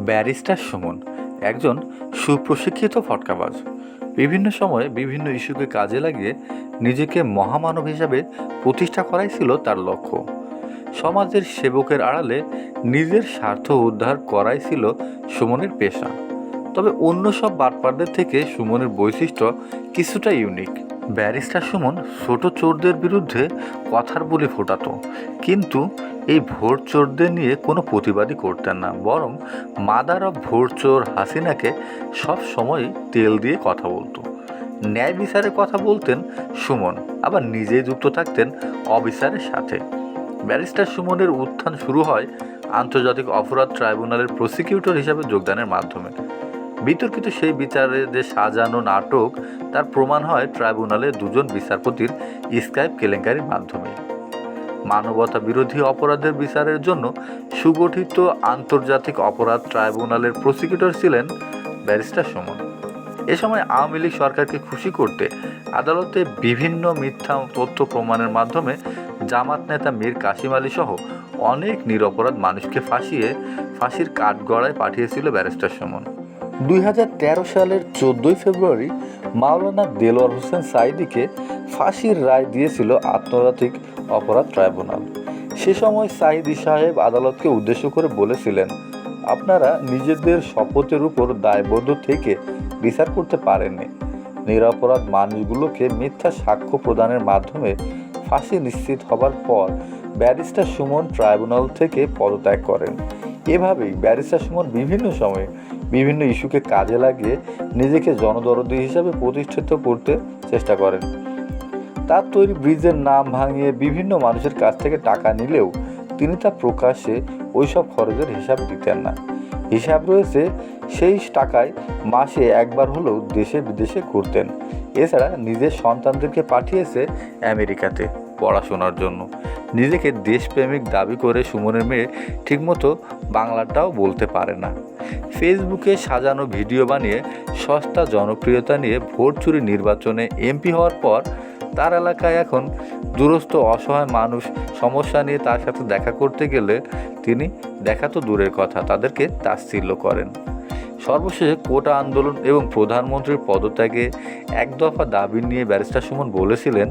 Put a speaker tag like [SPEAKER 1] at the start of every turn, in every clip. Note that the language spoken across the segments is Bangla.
[SPEAKER 1] ব্যারিস্টার সুমন একজন সুপ্রশিক্ষিত ফটকাবাজ। বিভিন্ন সময়ে বিভিন্ন ইস্যুকে কাজে লাগিয়ে নিজেকে মহামানব হিসাবে প্রতিষ্ঠা করাই ছিল তার লক্ষ্য। সমাজের সেবকের আড়ালে নিজের স্বার্থ উদ্ধার করাই ছিল সুমনের পেশা। তবে অন্য সব বাটপারদের থেকে সুমনের বৈশিষ্ট্য কিছুটা ইউনিক। ব্যারিস্টার সুমন ছোট চোরদের বিরুদ্ধে কথার বলি ফোটাতো, কিন্তু এই ভোট চোরদের নিয়ে কোনো প্রতিবাদই করতেন না, বরং মাদার অফ ভোট চোর হাসিনাকে সব সময় তেল দিয়ে কথা বলতো। ন্যায় বিচারের কথা বলতেন সুমন, আবার নিজেই যুক্ত থাকতেন অবিচারের সাথে। ব্যারিস্টার সুমনের উত্থান শুরু হয় আন্তর্জাতিক অপরাধ ট্রাইব্যুনালের প্রসিকিউটর হিসাবে যোগদানের মাধ্যমে। বিতর্কিত সেই বিচারের যে সাজানো নাটক, তার প্রমাণ হয় ট্রাইব্যুনালের দুজন বিচারপতির স্কাইপ কেলেঙ্কারির মাধ্যমে। মানবতা বিরোধী অপরাধের বিচারের জন্য সুগঠিত আন্তর্জাতিক অপরাধ ট্রাইব্যুনালের প্রসিকিউটর ছিলেন ব্যারিস্টার সুমন। এ সময় আওয়ামী লীগ সরকারকে খুশি করতে আদালতে বিভিন্ন মিথ্যা তথ্য প্রমাণের মাধ্যমে জামাত নেতা মীর কাসিম আলী সহ অনেক নিরপরাধ মানুষকে ফাঁসির কাঠগড়ায় পাঠিয়েছিল ব্যারিস্টার সুমন। 2013 সালের 14 ফেব্রুয়ারি মাওলানা দেলোয়ার হোসেন সাঈদীকে ফাঁসির রায় দিয়েছিল আন্তর্জাতিক অপরাধ ট্রাইব্যুনাল। সে সময় সাঈদী সাহেব আদালতকে উদ্দেশ্য করে বলেছিলেন, আপনারা নিজেদের শপথের উপর দায়বদ্ধ থেকে বিচার করতে পারেননি। নিরপরাধ মানুষগুলোকে মিথ্যা সাক্ষ্য প্রদানের মাধ্যমে ফাঁসি নিশ্চিত হবার পর ব্যারিস্টার সুমন ট্রাইব্যুনাল থেকে পদত্যাগ করেন। এভাবেই ব্যারিস্টার সুমন বিভিন্ন সময়ে বিভিন্ন ইস্যুকে কাজে লাগিয়ে নিজেকে জনদরদি হিসাবে প্রতিষ্ঠিত করতে চেষ্টা করেন। তার তৈরি ব্রিজের নাম ভাঙিয়ে বিভিন্ন মানুষের কাছ থেকে টাকা নিলেও তিনি তা প্রকাশ্যে ওইসব খরচের হিসাব দিতেন না। হিসাব রয়েছে সেই টাকায় মাসে একবার হলেও দেশে বিদেশে ঘুরতেন। এছাড়া নিজের সন্তানদেরকে পাঠিয়েছে আমেরিকাতে পড়াশোনার জন্য। নিজেকে দেশপ্রেমিক দাবি করে সুমনের মেয়ে ঠিকমতো বাংলাটাও বলতে পারে না। ফেসবুকে সাজানো ভিডিও বানিয়ে সস্তা জনপ্রিয়তা নিয়ে ভোট চুরি নির্বাচনে এমপি হওয়ার পর তার এলাকায় এখন দূরস্থ অসহায় মানুষ সমস্যা নিয়ে তার সাথে দেখা করতে গেলে তিনি দেখা তো দূরের কথা, তাদেরকে তাচ্ছিল্য করেন। সর্বশেষে কোটা আন্দোলন এবং প্রধানমন্ত্রীর পদত্যাগে এক দফা দাবি নিয়ে ব্যারিস্টার সুমন বলেছিলেন,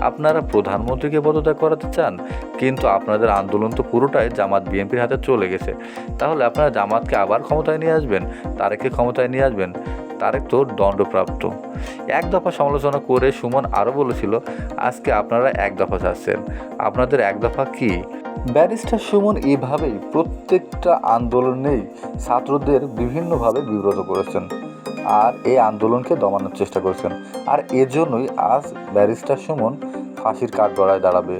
[SPEAKER 1] আপনারা প্রধানমন্ত্রীকে পদত্যাগ করাতে চান, কিন্তু আপনাদের আন্দোলন তো পুরোটাই জামাত বিএনপির হাতে চলে গেছে। তাহলে আপনারা জামাতকে আবার ক্ষমতায় নিয়ে আসবেন, তারেককে ক্ষমতায় নিয়ে আসবেন। তারেক তো দণ্ডপ্রাপ্ত। এক দফা সমালোচনা করে সুমন আরও বলেছিল, আজকে আপনারা এক দফা চাচ্ছেন, আপনাদের এক দফা কি? ব্যারিস্টার সুমন এভাবেই প্রত্যেকটা আন্দোলনেই ছাত্রদের বিভিন্নভাবে বিব্রত করেছেন আর এই আন্দোলনকে দমানোর চেষ্টা করেছেন। আর এজন্যই আজ ব্যারিস্টার সুমন ফাঁসির কাঠগড়ায় দাঁড়াবে।